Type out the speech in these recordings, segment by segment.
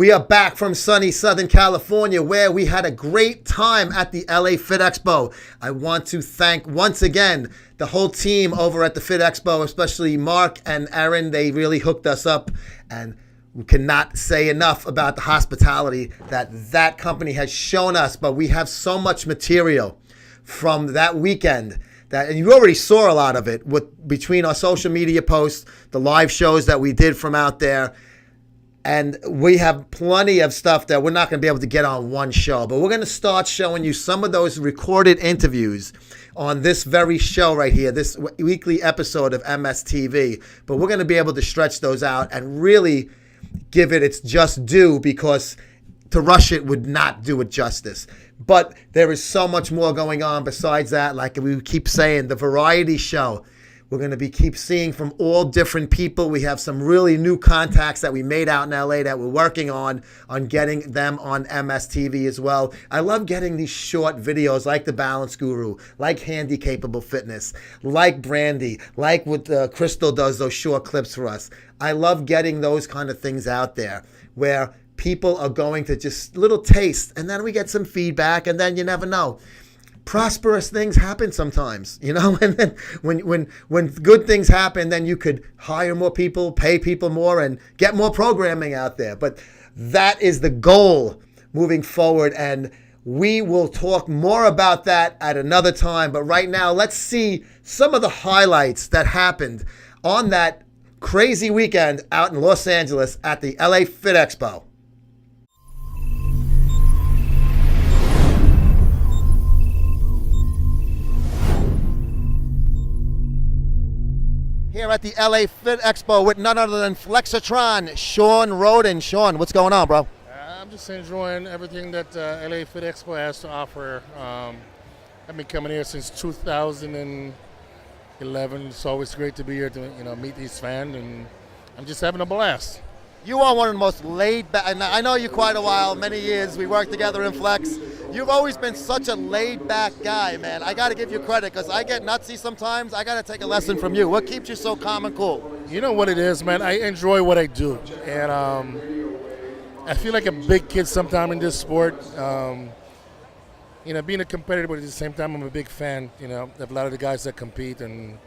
We are back from sunny Southern California, where we had a great time at the LA Fit Expo. I want to thank once again the whole team over at the Fit Expo, especially Mark and Erin. They really hooked us up, and we cannot say enough about the hospitality that company has shown us. But we have so much material from that weekend and you already saw a lot of it between our social media posts, the live shows that we did from out there. And we have plenty of stuff that we're not going to be able to get on one show. But we're going to start showing you some of those recorded interviews on this very show right here, this weekly episode of MSTV. But we're going to be able to stretch those out and really give it its just due, because to rush it would not do it justice. But there is so much more going on besides that. Like we keep saying, the variety show. We're going to keep seeing from all different people. We have some really new contacts that we made out in LA that we're working on getting them on MSTV as well. I love getting these short videos like the Balance Guru, like Handi Capable Fitness, like Brandy, like what Crystal does, those short clips for us. I love getting those kind of things out there where people are going to just little taste, and then we get some feedback, and then you never know. Prosperous things happen sometimes, and then when good things happen, then you could hire more people, pay people more, and get more programming out there. But that is the goal moving forward, and we will talk more about that at another time. But right now, let's see some of the highlights that happened on that crazy weekend out in Los Angeles at the LA Fit Expo. Here at the LA Fit Expo with none other than Flexatron, Shawn Rhoden. Shawn, what's going on, bro? I'm just enjoying everything that LA Fit Expo has to offer. I've been coming here since 2011. It's always great to be here to meet these fans, and I'm just having a blast. You are one of the most laid back, and I know you quite a while, many years. We worked together in Flex. You've always been such a laid back guy, man. I got to give you credit because I get nutsy sometimes. I got to take a lesson from you. What keeps you so calm and cool? You know what it is, man? I enjoy what I do. And I feel like a big kid sometime in this sport. Being a competitor, but at the same time, I'm a big fan, of a lot of the guys that compete. And,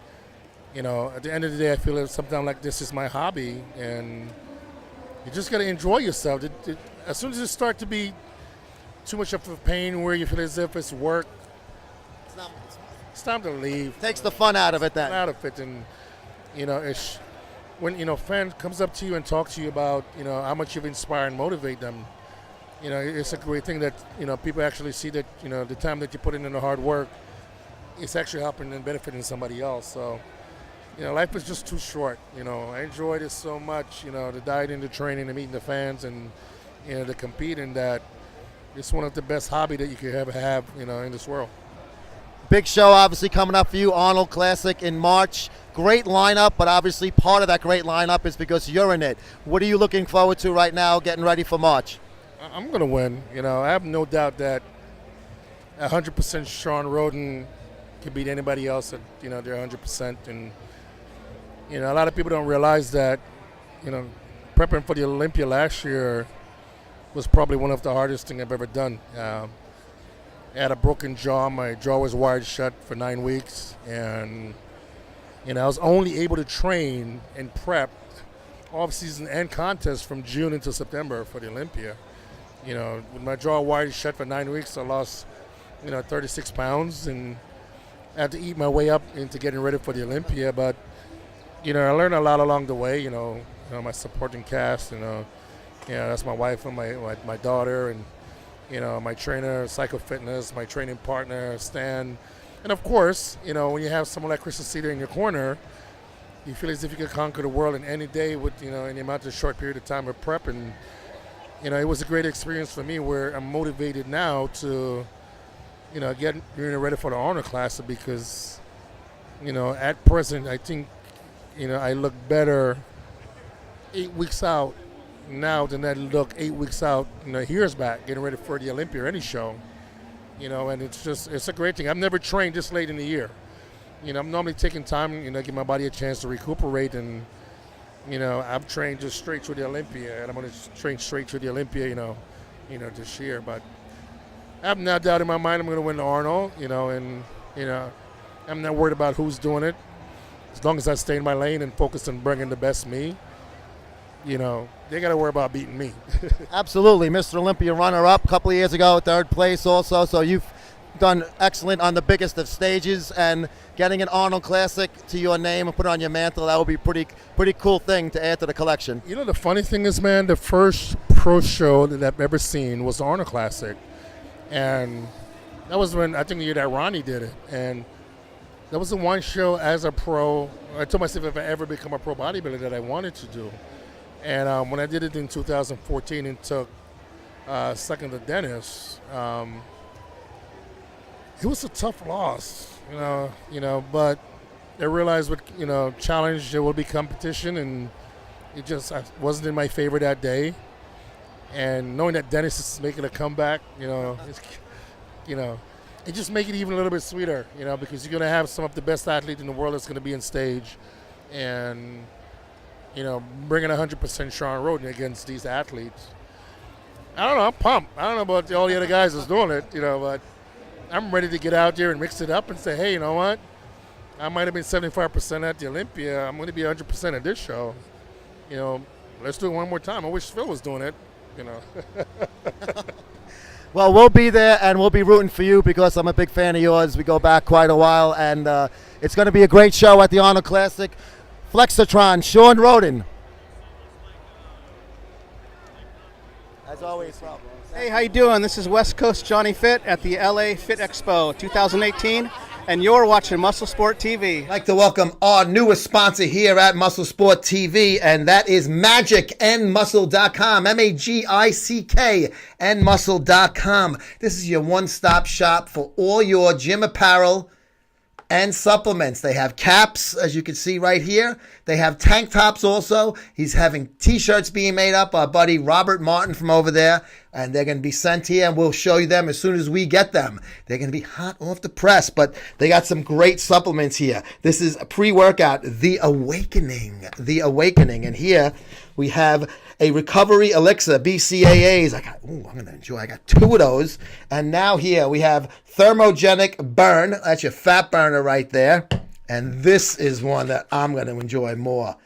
at the end of the day, I feel like sometimes like this is my hobby. And you just got to enjoy yourself. As soon as it starts to be too much of a pain where you feel as if it's work, it's time to leave. Takes the fun out of it then. Out of it. And, it's when, a fan comes up to you and talks to you about, how much you've inspired and motivate them, it's a great thing that, people actually see that, the time that you put in the hard work, it's actually helping and benefiting somebody else. So, life is just too short. I enjoyed it so much, the dieting, the training, the meeting the fans, and, the competing, that it's one of the best hobby that you could ever have, in this world. Big show obviously coming up for you, Arnold Classic in March. Great lineup, but obviously part of that great lineup is because you're in it. What are you looking forward to right now, getting ready for March? I'm going to win. I have no doubt that 100% Shawn Rhoden can beat anybody else at, they're 100%. And, a lot of people don't realize that, prepping for the Olympia last year was probably one of the hardest things I've ever done. I had a broken jaw. My jaw was wired shut for 9 weeks. And, I was only able to train and prep off-season and contest from June until September for the Olympia. With my jaw wired shut for 9 weeks, I lost, 36 pounds. And I had to eat my way up into getting ready for the Olympia. But, I learned a lot along the way, my supporting cast, that's my wife and my daughter, and, my trainer, Psycho Fitness, my training partner, Stan. And of course, when you have someone like Crystal Cedar in your corner, you feel as if you could conquer the world in any day with, in the amount of short period of time of prep. And, it was a great experience for me where I'm motivated now to, get ready for the Honor Classic because, at present, I think, I look better 8 weeks out now than I look 8 weeks out, years back, getting ready for the Olympia or any show. And it's a great thing. I've never trained this late in the year. I'm normally taking time, give my body a chance to recuperate and, I've trained just straight to the Olympia, and I'm going to train straight to the Olympia, this year. But I have no doubt in my mind I'm going to win the Arnold, and I'm not worried about who's doing it. As long as I stay in my lane and focus on bringing the best me, they got to worry about beating me. Absolutely. Mr. Olympia runner-up a couple of years ago, third place also. So you've done excellent on the biggest of stages, and getting an Arnold Classic to your name and put it on your mantle, that would be pretty cool thing to add to the collection. The funny thing is, man, the first pro show that I've ever seen was the Arnold Classic. And that was when, I think the year that Ronnie did it. And that was the one show as a pro, I told myself if I ever become a pro bodybuilder that I wanted to do. And when I did it in 2014 and took second to Dennis, it was a tough loss, but I realized with, challenge, there will be competition, and I wasn't in my favor that day. And knowing that Dennis is making a comeback, it just make it even a little bit sweeter, because you're going to have some of the best athletes in the world that's going to be on stage, and, bringing 100% Shawn Rhoden against these athletes. I don't know, I'm pumped. I don't know about all the other guys that's doing it, but I'm ready to get out there and mix it up and say, hey, you know what? I might have been 75% at the Olympia. I'm going to be 100% at this show. Let's do it one more time. I wish Phil was doing it, Well, we'll be there, and we'll be rooting for you because I'm a big fan of yours. We go back quite a while, and it's going to be a great show at the Arnold Classic. Flexatron, Shawn Rhoden. As always, Rob. Hey, how you doing? This is West Coast Johnny Fit at the LA Fit Expo 2018, and you're watching Muscle Sport TV. I'd like to welcome our newest sponsor here at Muscle Sport TV, and that is MagicNMuscle.com, MAGICK, This is your one-stop shop for all your gym apparel and supplements. They have caps, as you can see right here. They have tank tops also. He's having t-shirts being made up. Our buddy Robert Martin from over there. And they're going to be sent here, and we'll show you them as soon as we get them. They're going to be hot off the press, but they got some great supplements here. This is a pre-workout, The Awakening. And here we have a recovery elixir, BCAAs. I'm going to enjoy. I got 2 of those. And now here we have thermogenic burn. That's your fat burner right there. And this is one that I'm going to enjoy more.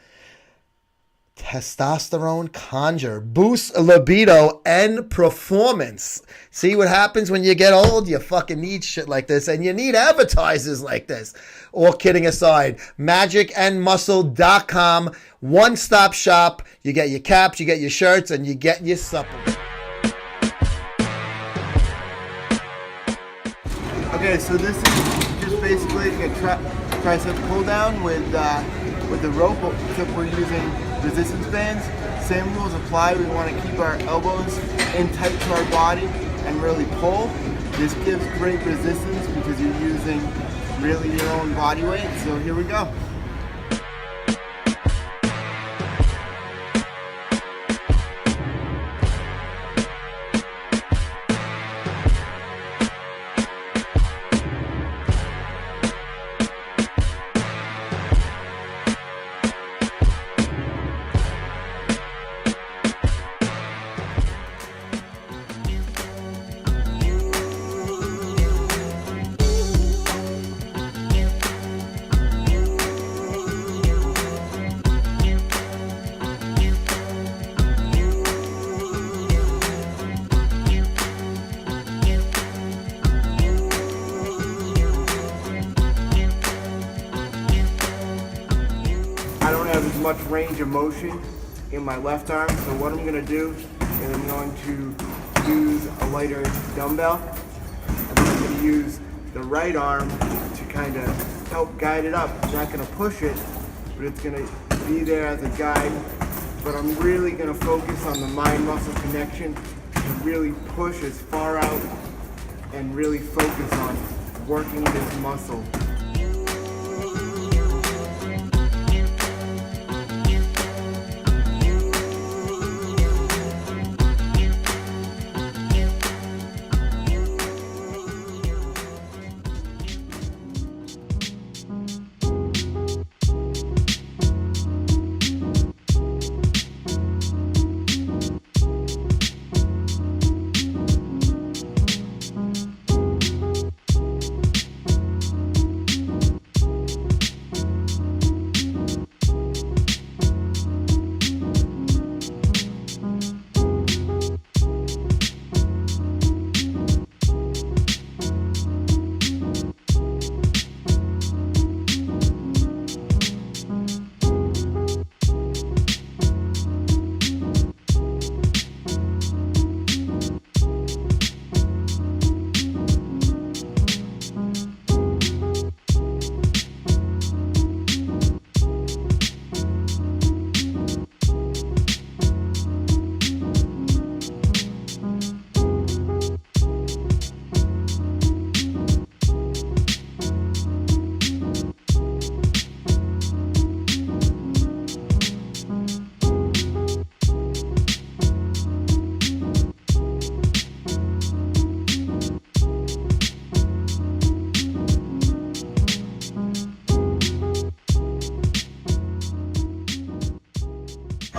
Testosterone Conjure. Boosts libido and performance. See what happens when you get old? You fucking need shit like this, and you need advertisers like this. All kidding aside, MagicNMuscle.com. One-stop shop. You get your caps, you get your shirts, and you get your supplements. Okay, so this is just basically a tricep pull down with the rope, except we're using resistance bands. Same rules apply. We want to keep our elbows in tight to our body and really pull. This gives great resistance because you're using really your own body weight. So here we go. I don't have as much range of motion in my left arm, so what I'm going to do is I'm going to use a lighter dumbbell, and then I'm going to use the right arm to kind of help guide it up. I'm not going to push it, but it's going to be there as a guide, but I'm really going to focus on the mind-muscle connection and really push as far out and really focus on working this muscle.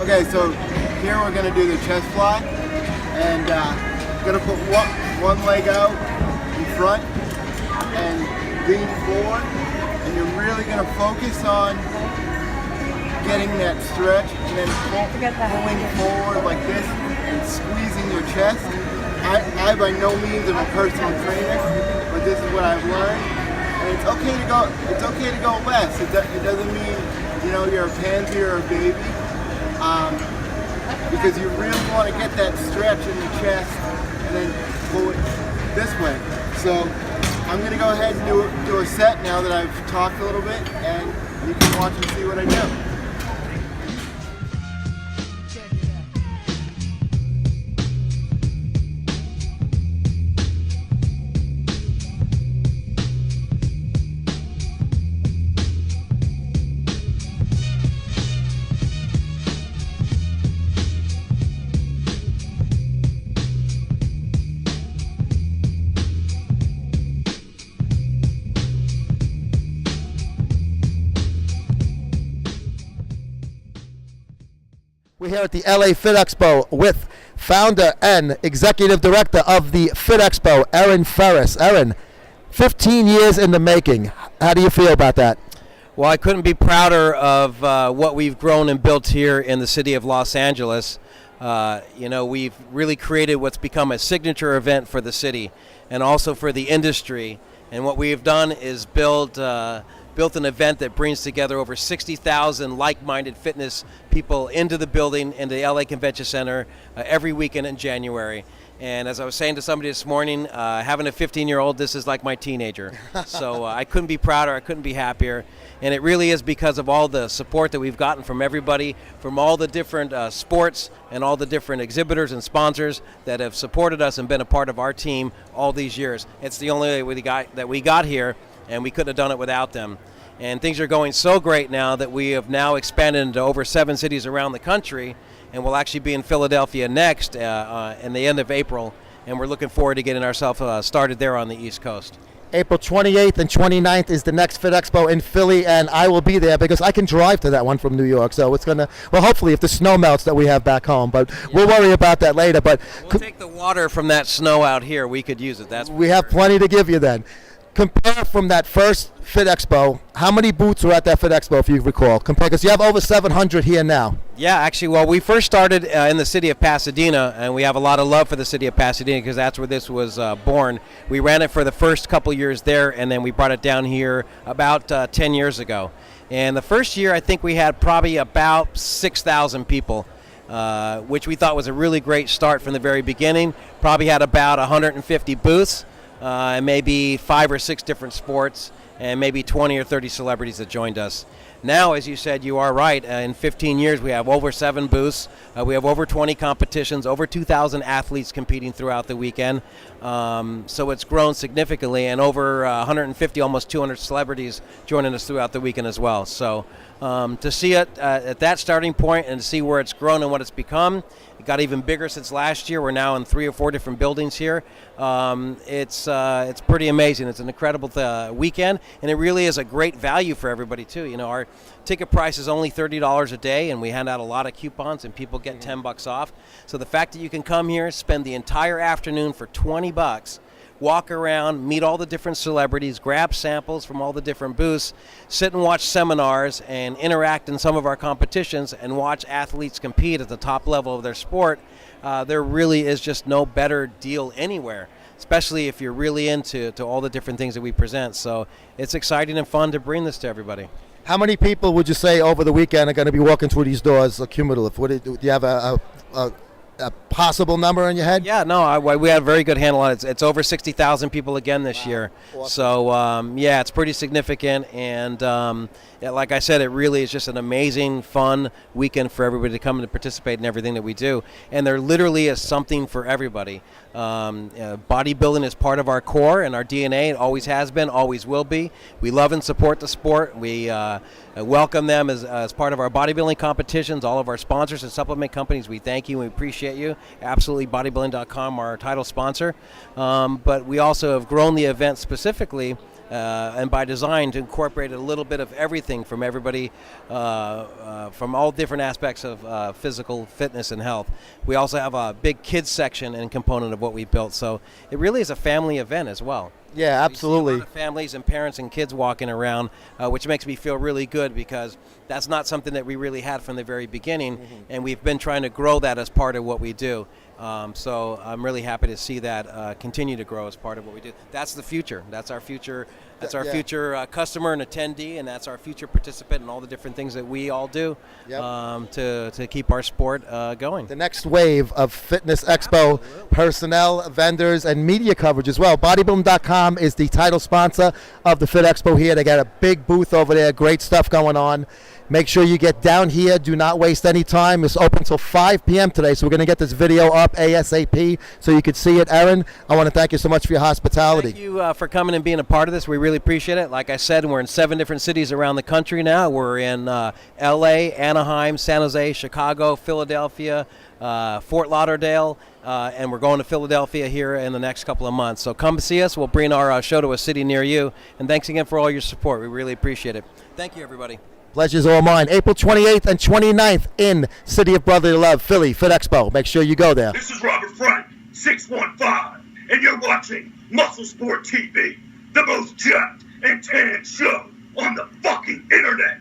Okay, so here we're gonna do the chest fly, and gonna put one leg out in front and lean forward, and you're really gonna focus on getting that stretch, and then pulling forward like this and squeezing your chest. I by no means am a personal trainer, but this is what I've learned, and it's okay to go. It's okay to go less. It doesn't mean you're a pansy or a baby, because you really want to get that stretch in your chest and then pull it this way. So I'm gonna go ahead and do a set now that I've talked a little bit, and you can watch and see what I do. We're here at the LA Fit Expo with founder and executive director of the Fit Expo, Erin Ferries. Erin, 15 years in the making. How do you feel about that? Well, I couldn't be prouder of what we've grown and built here in the city of Los Angeles. We've really created what's become a signature event for the city and also for the industry. And what we have done is built an event that brings together over 60,000 like-minded fitness people into the building, into the LA Convention Center every weekend in January. And as I was saying to somebody this morning, having a 15-year-old, this is like my teenager. So I couldn't be prouder, I couldn't be happier. And it really is because of all the support that we've gotten from everybody, from all the different sports and all the different exhibitors and sponsors that have supported us and been a part of our team all these years. It's the only way that we got here, and we couldn't have done it without them. And things are going so great now that we have now expanded into over 7 cities around the country, and we'll actually be in Philadelphia next in the end of April, and we're looking forward to getting ourselves started there on the East Coast. April 28th and 29th is the next Fit Expo in Philly, and I will be there because I can drive to that one from New York. So it's hopefully if the snow melts that we have back home, but we'll worry about that later. But we'll take the water from that snow out here. We could use it. We have plenty to give you then. Compare from that first Fit Expo, how many booths were at that Fit Expo, if you recall? Compare, because you have over 700 here now. Yeah, actually, well, we first started in the city of Pasadena, and we have a lot of love for the city of Pasadena because that's where this was born. We ran it for the first couple years there, and then we brought it down here about 10 years ago. And the first year, I think we had probably about 6,000 people, which we thought was a really great start from the very beginning. Probably had about 150 booths. And maybe 5 or 6 different sports, and maybe 20 or 30 celebrities that joined us. Now, as you said, you are right. In 15 years, we have over 7 booths. We have over 20 competitions, over 2,000 athletes competing throughout the weekend. So it's grown significantly, and over 150, almost 200 celebrities joining us throughout the weekend as well. So to see it at that starting point and to see where it's grown and what it's become, it got even bigger since last year. We're now in 3 or 4 different buildings here. It's pretty amazing. It's an incredible weekend, and it really is a great value for everybody too. Our ticket price is only $30 a day, and we hand out a lot of coupons, and people get $10 off. So the fact that you can come here, spend the entire afternoon for $20, walk around, meet all the different celebrities, grab samples from all the different booths, sit and watch seminars, and interact in some of our competitions and watch athletes compete at the top level of their sport, there really is just no better deal anywhere, especially if you're really into all the different things that we present. So it's exciting and fun to bring this to everybody. How many people would you say over the weekend are going to be walking through these doors cumulative? Do you have a possible number in your head? Yeah, no, we have a very good handle on it. It's over 60,000 people again this year. Awesome. So, yeah, it's pretty significant. And like I said, it really is just an amazing, fun weekend for everybody to come and participate in everything that we do. And there literally is something for everybody. Bodybuilding is part of our core and our DNA. It always has been, always will be. We love and support the sport. We welcome them as part of our bodybuilding competitions. All of our sponsors and supplement companies, we thank you and we appreciate you. Absolutely, bodybuilding.com, our title sponsor. But we also have grown the event specifically and by design to incorporate a little bit of everything from everybody, from all different aspects of physical fitness and health. We also have a big kids section and component of what we built, so it really is a family event as well. Yeah, absolutely. We see a lot of families and parents and kids walking around, which makes me feel really good because that's not something that we really had from the very beginning, and we've been trying to grow that as part of what we do. So I'm really happy to see that continue to grow as part of what we do. That's the future. That's our future. That's our future customer and attendee, and that's our future participant in all the different things that we all do to keep our sport going. The next wave of Fitness Expo personnel, vendors, and media coverage as well. Bodybuilding.com is the title sponsor of the Fit Expo here. They got a big booth over there. Great stuff going on. Make sure you get down here. Do not waste any time. It's open until 5 p.m. today, so we're going to get this video up ASAP so you can see it. Erin, I want to thank you so much for your hospitality. Thank you for coming and being a part of this. We really appreciate it. Like I said, we're in 7 different cities around the country now. We're in L.A., Anaheim, San Jose, Chicago, Philadelphia, Fort Lauderdale, and we're going to Philadelphia here in the next couple of months. So come see us. We'll bring our show to a city near you. And thanks again for all your support. We really appreciate it. Thank you, everybody. Pleasure's all mine. April 28th and 29th in City of Brotherly Love, Philly, Fit Expo. Make sure you go there. This is Robert Frank, 615, and you're watching Muscle Sport TV, the most jacked and tan show on the fucking internet.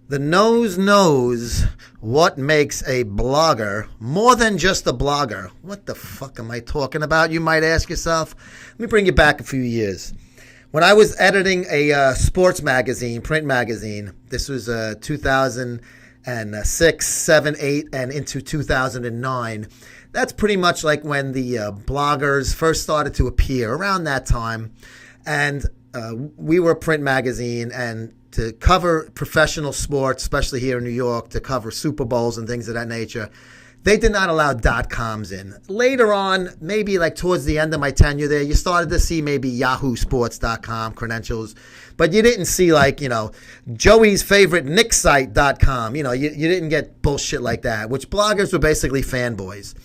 The nose knows what makes a blogger more than just a blogger. What the fuck am I talking about, you might ask yourself? Let me bring you back a few years. When I was editing a sports magazine, print magazine, this was 2006, 7, 8, and into 2009. That's pretty much like when the bloggers first started to appear, around that time. And we were a print magazine, and to cover professional sports, especially here in New York, to cover Super Bowls and things of that nature, they did not allow .coms in. Later on, maybe like towards the end of my tenure there, you started to see maybe yahoosports.com credentials, but you didn't see like, Joey's favorite nicksite.com. You didn't get bullshit like that, which bloggers were basically fanboys.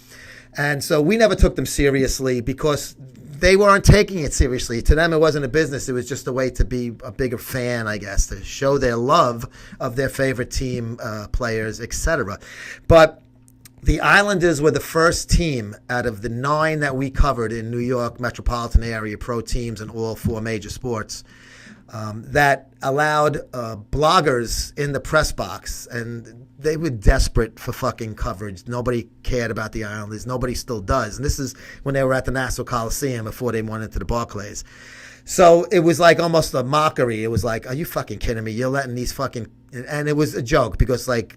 And so we never took them seriously because they weren't taking it seriously. To them, it wasn't a business. It was just a way to be a bigger fan, I guess, to show their love of their favorite team, players, etc. But the Islanders were the first team out of the 9 that we covered in New York metropolitan area, pro teams in all 4 major sports, that allowed bloggers in the press box, and they were desperate for fucking coverage. Nobody cared about the Islanders. Nobody still does. And this is when they were at the Nassau Coliseum before they went into the Barclays. So it was like almost a mockery. It was like, are you fucking kidding me? You're letting these fucking... And it was a joke because like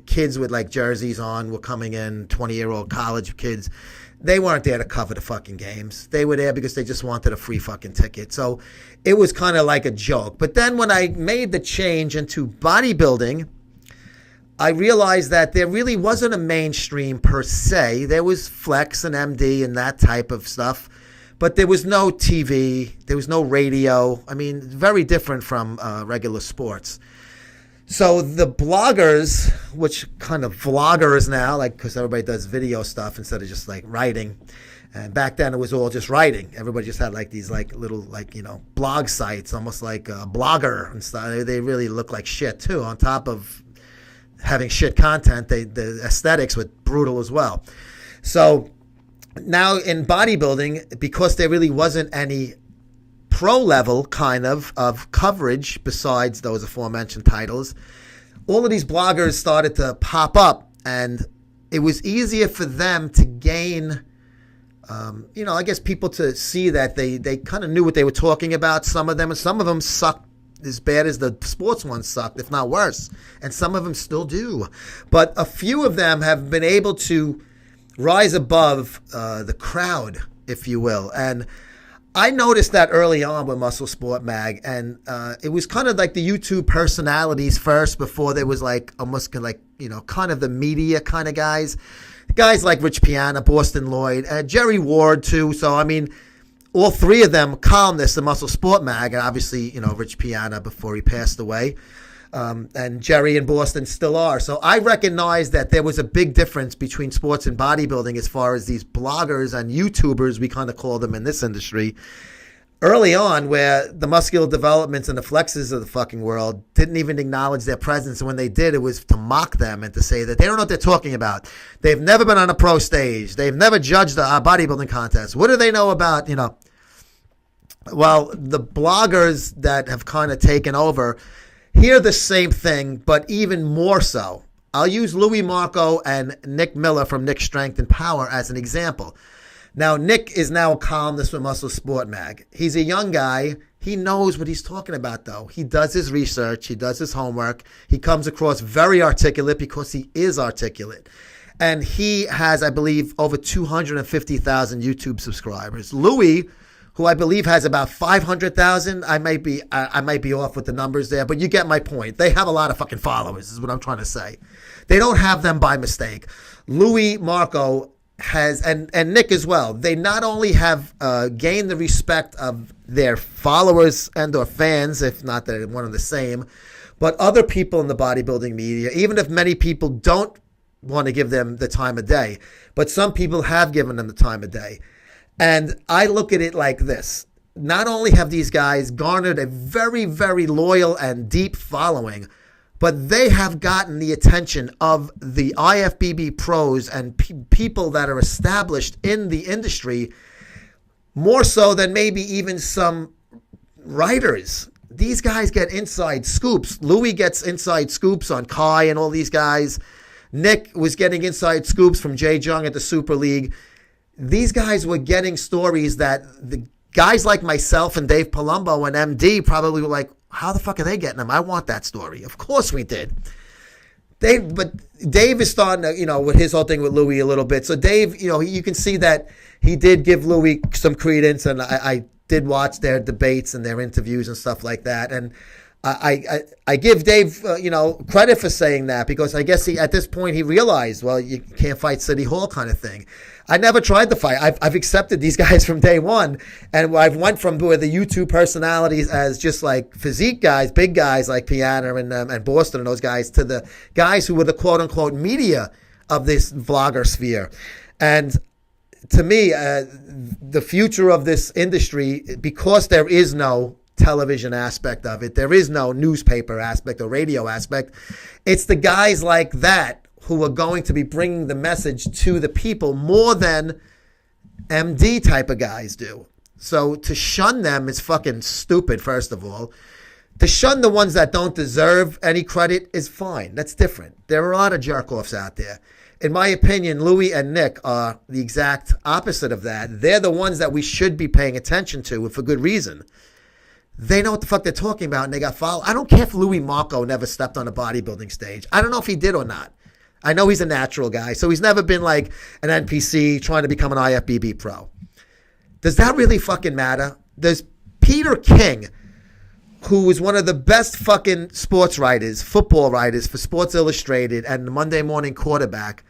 kids with like jerseys on were coming in, 20-year-old college kids. They weren't there to cover the fucking games. They were there because they just wanted a free fucking ticket. So it was kind of like a joke. But then when I made the change into bodybuilding, I realized that there really wasn't a mainstream per se. There was Flex and MD and that type of stuff. But there was no TV. There was no radio. I mean, very different from regular sports. So the bloggers, which kind of vloggers now, like because everybody does video stuff instead of just like writing. And back then it was all just writing. Everybody just had like these like little like, blog sites, almost like a Blogger and stuff. They really look like shit too. On top of having shit content, the aesthetics with brutal as well. So now in bodybuilding, because there really wasn't any pro level kind of coverage besides those aforementioned titles, all of these bloggers started to pop up, and it was easier for them to gain, I guess people to see that they kind of knew what they were talking about, some of them, and some of them sucked as bad as the sports ones sucked, if not worse. And some of them still do. But a few of them have been able to rise above the crowd, if you will. And I noticed that early on with Muscle Sport Mag, and it was kind of like the YouTube personalities first before there was like almost like, kind of the media kind of guys. Guys like Rich Piana, Boston Lloyd, Jerry Ward too. So, I mean, all three of them columnists in Muscle Sport Mag, and obviously, Rich Piana before he passed away. And Jerry and Boston still are. So I recognized that there was a big difference between sports and bodybuilding as far as these bloggers and YouTubers, we kind of call them in this industry, early on, where the muscular developments and the flexes of the fucking world didn't even acknowledge their presence. And when they did, it was to mock them and to say that they don't know what they're talking about. They've never been on a pro stage. They've never judged a bodybuilding contest. What do they know about, Well, the bloggers that have kind of taken over hear the same thing, but even more so. I'll use Louis Marco and Nick Miller from Nick Strength and Power as an example. Now, Nick is now a columnist with Muscle Sport Mag. He's a young guy. He knows what he's talking about, though. He does his research. He does his homework. He comes across very articulate because he is articulate. And he has, I believe, over 250,000 YouTube subscribers. Louis, who I believe has about 500,000. I might be off with the numbers there, but you get my point. They have a lot of fucking followers, is what I'm trying to say. They don't have them by mistake. Louis Marco has, and Nick as well, they not only have gained the respect of their followers and or fans, if not they're one and the same, but other people in the bodybuilding media, even if many people don't want to give them the time of day, but some people have given them the time of day. And I look at it like this. Not only have these guys garnered a very, very loyal and deep following, but they have gotten the attention of the IFBB pros and people that are established in the industry more so than maybe even some writers. These guys get inside scoops. Louis gets inside scoops on Kai and all these guys. Nick was getting inside scoops from Jay Jung at the Super League. These guys were getting stories that the guys like myself and Dave Palumbo and MD probably were like, how the fuck are they getting them? I want that story. Of course we did. But Dave is starting to, with his whole thing with Louis a little bit. So Dave, you can see that he did give Louis some credence, and I did watch their debates and their interviews and stuff like that. And I give Dave, credit for saying that, because I guess at this point he realized, well, you can't fight City Hall kind of thing. I never tried to fight. I've accepted these guys from day one, and I've went from the YouTube personalities as just like physique guys, big guys like Piana and Boston and those guys, to the guys who were the quote unquote media of this vlogger sphere. And to me, the future of this industry, because there is no television aspect of it, there is no newspaper aspect or radio aspect, it's the guys like that who are going to be bringing the message to the people more than MD type of guys do. So to shun them is fucking stupid, first of all. To shun the ones that don't deserve any credit is fine. That's different. There are a lot of jerk-offs out there. In my opinion, Louis and Nick are the exact opposite of that. They're the ones that we should be paying attention to, and for good reason. They know what the fuck they're talking about, and they got followed. I don't care if Louis Marco never stepped on a bodybuilding stage. I don't know if he did or not. I know he's a natural guy, so he's never been like an NPC trying to become an IFBB pro. Does that really fucking matter? There's Peter King, who was one of the best fucking sports writers, football writers for Sports Illustrated and the Monday Morning Quarterback.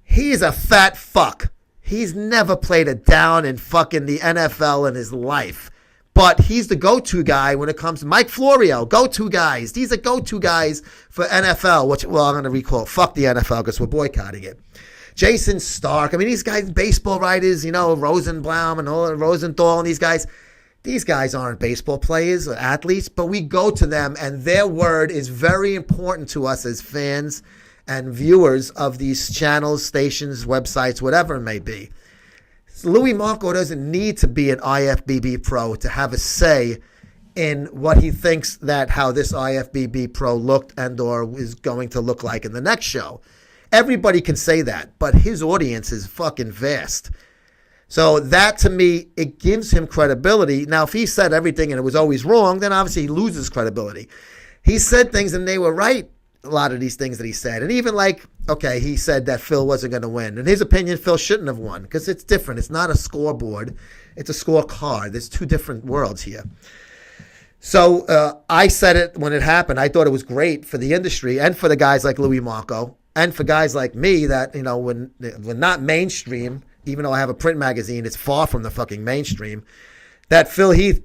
He is a fat fuck. He's never played a down in fucking the NFL in his life. But he's the go-to guy when it comes to Mike Florio, go-to guys. These are go-to guys for NFL, which, well, I'm going to recall, fuck the NFL because we're boycotting it. Jason Stark. I mean, these guys, baseball writers, Rosenbaum and all Rosenthal and these guys aren't baseball players or athletes, but we go to them, and their word is very important to us as fans and viewers of these channels, stations, websites, whatever it may be. Louis Marco doesn't need to be an IFBB pro to have a say in what he thinks that how this IFBB pro looked and or is going to look like in the next show. Everybody can say that, but his audience is fucking vast. So that, to me, it gives him credibility. Now, if he said everything and it was always wrong, then obviously he loses credibility. He said things and they were right, a lot of these things that he said. And even like, okay, he said that Phil wasn't going to win. In his opinion, Phil shouldn't have won because it's different. It's not a scoreboard. It's a scorecard. There's two different worlds here. So I said it when it happened. I thought it was great for the industry and for the guys like Louis Marco and for guys like me that, you know, when not mainstream, even though I have a print magazine, it's far from the fucking mainstream, that Phil Heath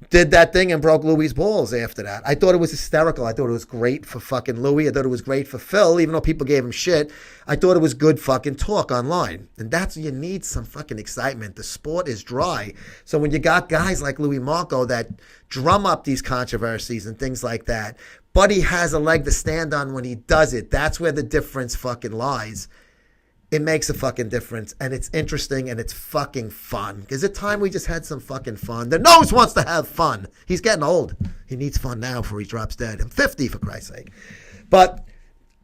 did that thing and broke Louis' balls after that. I thought it was hysterical. I thought it was great for fucking Louis. I thought it was great for Phil, even though people gave him shit. I thought it was good fucking talk online. And that's when you need some fucking excitement. The sport is dry. So when you got guys like Louis Marco that drum up these controversies and things like that, but he has a leg to stand on when he does it. That's where the difference fucking lies. It makes a fucking difference, and it's interesting, and it's fucking fun. Because it's time we just had some fucking fun. The nose wants to have fun. He's getting old. He needs fun now before he drops dead. I'm 50, for Christ's sake. But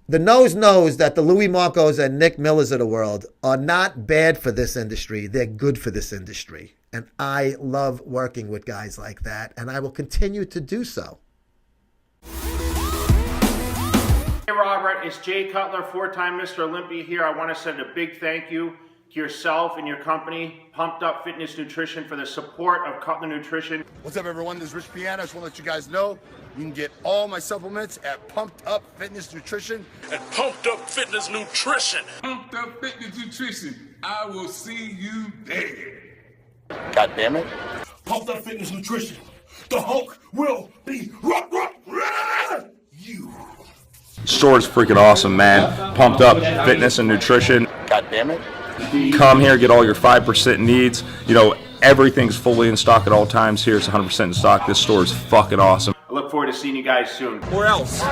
the nose knows that the Louis Marcos and Nick Millers of the world are not bad for this industry. They're good for this industry. And I love working with guys like that, and I will continue to do so. Hey Robert, it's Jay Cutler, four-time Mr. Olympia here. I want to send a big thank you to yourself and your company, Pumped Up Fitness Nutrition, for the support of Cutler Nutrition. What's up, everyone? This is Rich Piano. I just want to let you guys know you can get all my supplements at Pumped Up Fitness Nutrition. At Pumped Up Fitness Nutrition. Pumped Up Fitness Nutrition. I will see you there. God damn it. Pumped Up Fitness Nutrition. The Hulk will be you. Store's freaking awesome, man. Pumped Up Fitness and Nutrition. God damn it. Come here, get all your 5% needs. You know, everything's fully in stock at all times here. It's 100% in stock. This store is fucking awesome. I look forward to seeing you guys soon. Where else?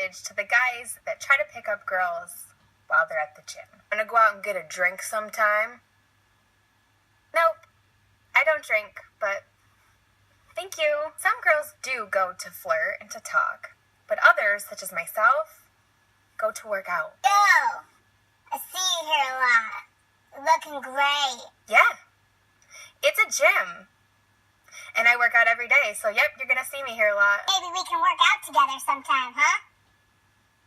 To the guys that try to pick up girls while they're at the gym. I'm gonna go out and get a drink sometime. Nope, I don't drink, but thank you. Some girls do go to flirt and to talk, but others, such as myself, go to work out. Yo, I see you here a lot. Looking great. Yeah, it's a gym. And I work out every day, so yep, you're gonna see me here a lot. Maybe we can work out together sometime, huh?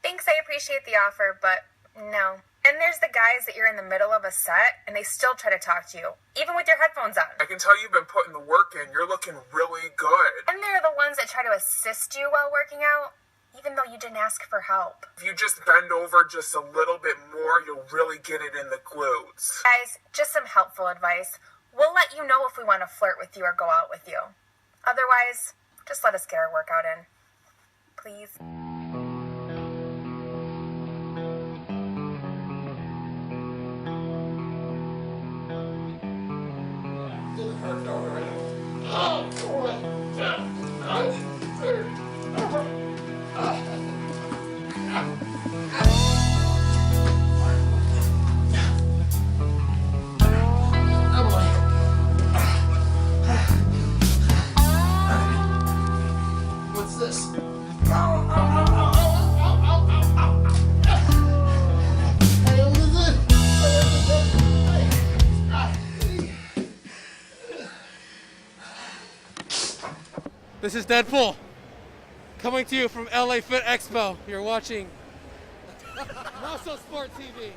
Thanks, I appreciate the offer, but no. And there's the guys that you're in the middle of a set, and they still try to talk to you, even with your headphones on. I can tell you've been putting the work in. You're looking really good. And there are the ones that try to assist you while working out, even though you didn't ask for help. If you just bend over just a little bit more, you'll really get it in the glutes. Guys, just some helpful advice. We'll let you know if we want to flirt with you or go out with you. Otherwise, just let us get our workout in. Please. What's this? This is Deadpool, coming to you from LA Fit Expo. You're watching Muscle Sport TV.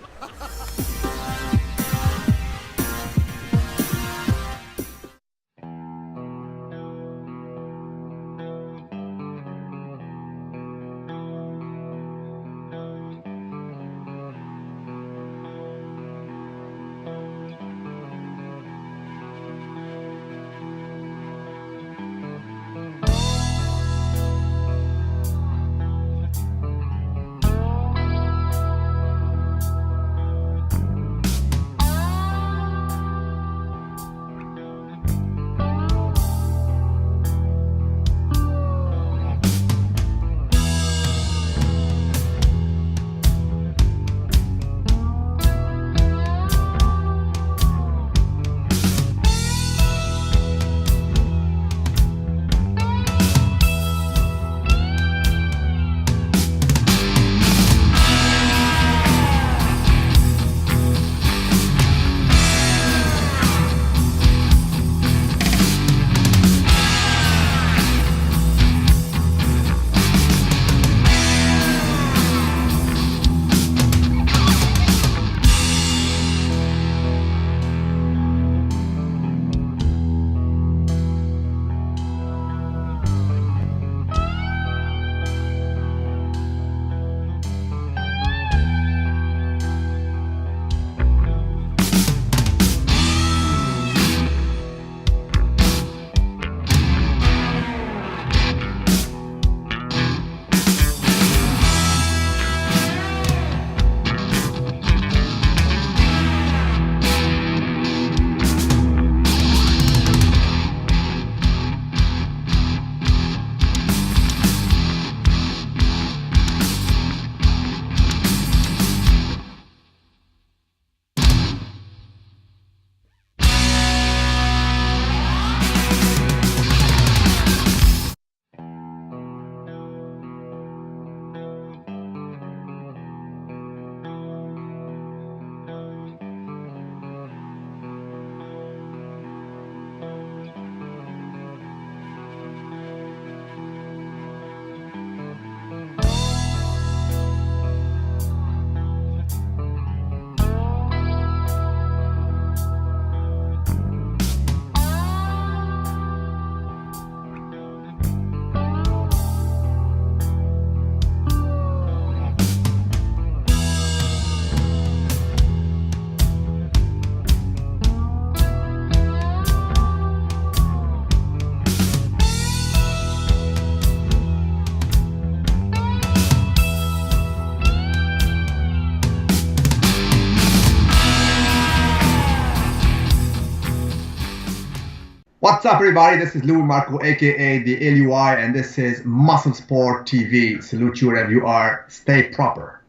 What's up, everybody? This is Louis Marco, aka the LUI, and this is Muscle Sport TV. Salute you wherever you are. Stay proper.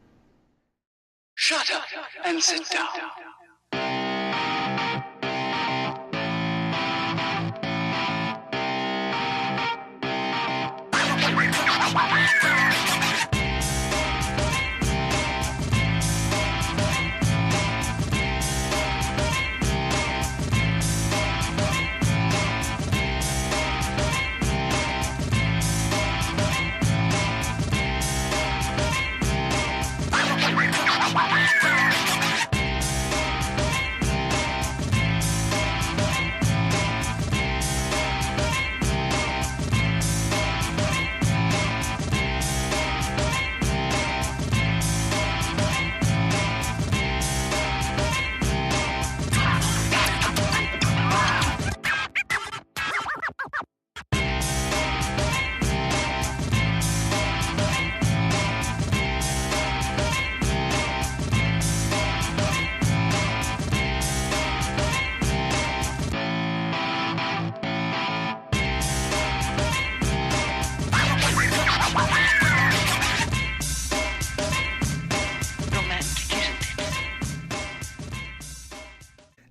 Shut up and sit down.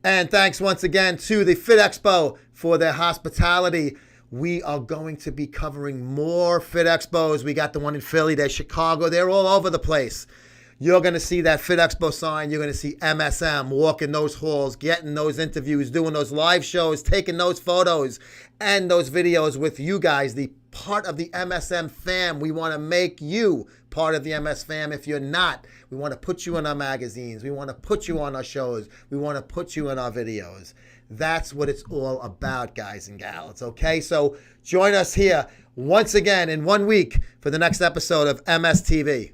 And thanks once again to the Fit Expo for their hospitality. We are going to be covering more Fit Expos. We got the one in Philly, there's Chicago. They're all over the place. You're going to see that Fit Expo sign. You're going to see MSM walking those halls, getting those interviews, doing those live shows, taking those photos and those videos with you guys, the part of the MSM fam. We want to make you part of the MS fam. If you're not, we want to put you in our magazines. We want to put you on our shows. We want to put you in our videos. That's what it's all about, guys and gals. Okay, so join us here once again in 1 week for the next episode of MSTV.